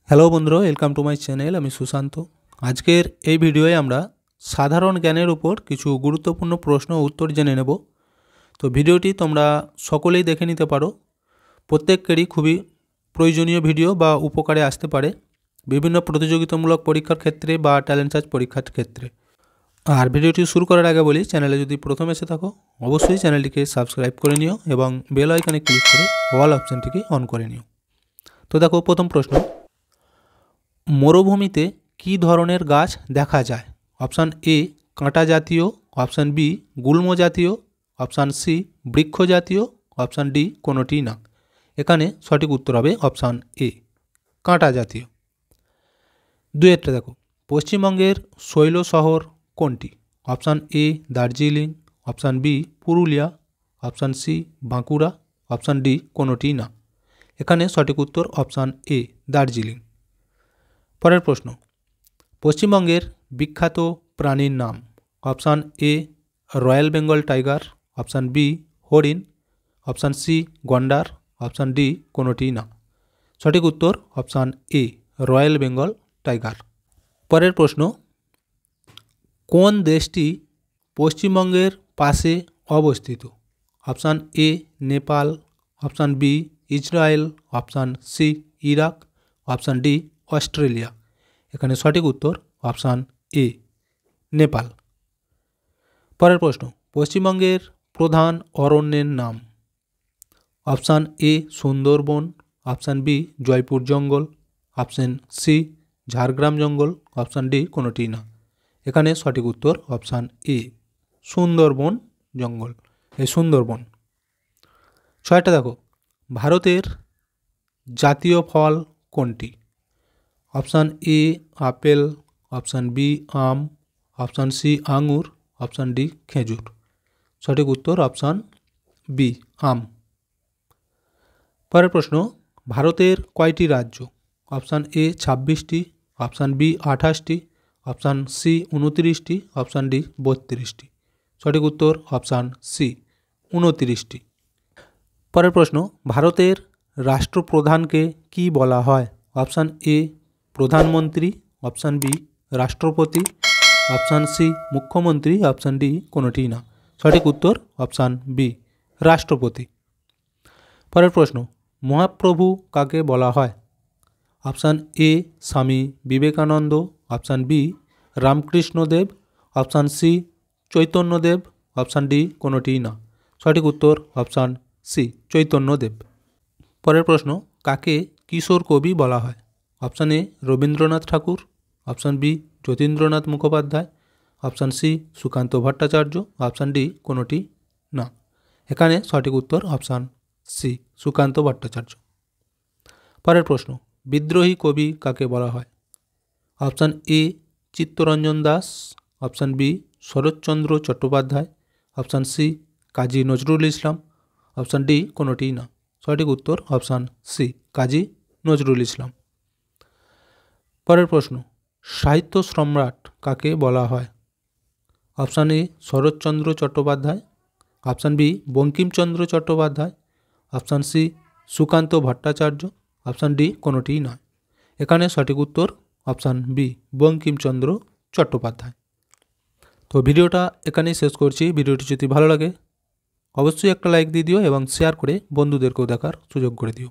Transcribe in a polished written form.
Hello বন্ধুরা, welcome to my channel. আমি সুশান্ত। আজকের এই ভিডিওয়ে আমরা সাধারণ জ্ঞানের উপর কিছু গুরুত্বপূর্ণ প্রশ্ন ও উত্তর জেনে নেব। তো ভিডিওটি তোমরা সকলেই দেখে নিতে পারো। প্রত্যেকেরই খুবই প্রয়োজনীয় ভিডিও বা উপকারে আসতে পারে বিভিন্ন প্রতিযোগিতামূলক পরীক্ষার ক্ষেত্রে বা ট্যালেন্ট সার্চ পরীক্ষার ক্ষেত্রে। আর ভিডিওটি শুরু করার আগে বলি, চ্যানেলে যদি প্রথম এসে থাকো অবশ্যই চ্যানেলটিকে সাবস্ক্রাইব করে নিও এবং বেল আইকনে ক্লিক করে অল অপশানটিকে অন করে নিও। তো দেখো, প্রথম প্রশ্ন, মরুভূমিতে কী ধরনের গাছ দেখা যায়? অপশান এ কাঁটা জাতীয়, অপশান বি গুল্ম জাতীয়, অপশান সি বৃক্ষ জাতীয়, অপশান ডি কোনোটি না। এখানে সঠিক উত্তর হবে অপশান এ কাঁটা জাতীয়। দুয়েরটা দেখো, পশ্চিমবঙ্গের শৈল শহর কোনটি? Option A Darjeeling, option B Purulia, option C Bankura, option D কোনোটি না। এখানে সঠিক উত্তর অপশান এ দার্জিলিং। পরের প্রশ্ন, পশ্চিমবঙ্গের বিখ্যাত প্রাণীর নাম? Option A royal Bengal tiger, option B হরিণ, অপশান সি গন্ডার, অপশান ডি কোনোটি না। সঠিক উত্তর option A royal Bengal tiger. পরের প্রশ্ন, কোন দেশটি পশ্চিমবঙ্গের পাশে অবস্থিত? Option A Nepal, option B Israel, option C Iraq, option D Australia. এখানে সঠিক উত্তর অপশান এ নেপাল। পরের প্রশ্ন, পশ্চিমবঙ্গের প্রধান অরণ্যের নাম? Option A Sundarban, option B Jaipur জঙ্গল, অপশান সি ঝাড়গ্রাম জঙ্গল, অপশান ডি কোনোটি না। এখানে সঠিক উত্তর অপশান এ সুন্দরবন জঙ্গল, এই সুন্দরবন। ছয়টা দেখো, ভারতের জাতীয় ফল কোনটি? অপশান এ আপেল, অপশান বি আম, অপশান সি আঙুর, অপশান ডি খেজুর। সঠিক উত্তর অপশান বি আম। পরের প্রশ্ন, ভারতের কয়টি রাজ্য? অপশান এ 26টি, অপশান বি 28টি, অপশান সি 29টি, অপশান ডি 32টি। সঠিক উত্তর অপশান সি 29টি। পরের প্রশ্ন, ভারতের রাষ্ট্রপ্রধানকে কি বলা হয়? অপশান এ প্রধানমন্ত্রী, অপশান বি রাষ্ট্রপতি, অপশান সি মুখ্যমন্ত্রী, অপশান ডি কোনোটি না। সঠিক উত্তর অপশান বি রাষ্ট্রপতি। পরের প্রশ্ন, মহাপ্রভু কাকে বলা হয়? Option A Swami Vivekananda, option B Ramakrishnadev, option C Chaitanyadev, option D কোনোটি না। সঠিক উত্তর অপশান সি চৈতন্যদেব। পরের প্রশ্ন, কাকে কিশোর কবি বলা হয়? Option A Rabindranath Tagore, option B Jatindranath Mukhopadhyay, option C Sukanta Bhattacharya, option D কোনোটি না। এখানে সঠিক উত্তর অপশান সি সুকান্ত ভট্টাচার্য। পরের প্রশ্ন, বিদ্রোহী কবি কাকে বলা হয়? Option A Chittaranjan Das, option B Saratchandra Chattopadhyay, option C Kazi Nazrul Islam, option D কোনোটি না। সঠিক উত্তর অপশান সি কাজী নজরুল ইসলাম। পরের প্রশ্ন, সাহিত্য সম্রাট কাকে বলা হয়? Option A Saratchandra Chattopadhyay, option B Bankimchandra Chattopadhyay, option C Sukanta Bhattacharya, option D কোনোটি নয়। এখানে সঠিক উত্তর অপশান বি বঙ্কিমচন্দ্র চট্টোপাধ্যায়। তো ভিডিওটা এখানেই শেষ করছি। ভিডিওটি যদি ভালো লাগে অবশ্যই একটা লাইক দিয়ে দিও এবং শেয়ার করে বন্ধুদেরকেও দেখার সুযোগ করে দিও।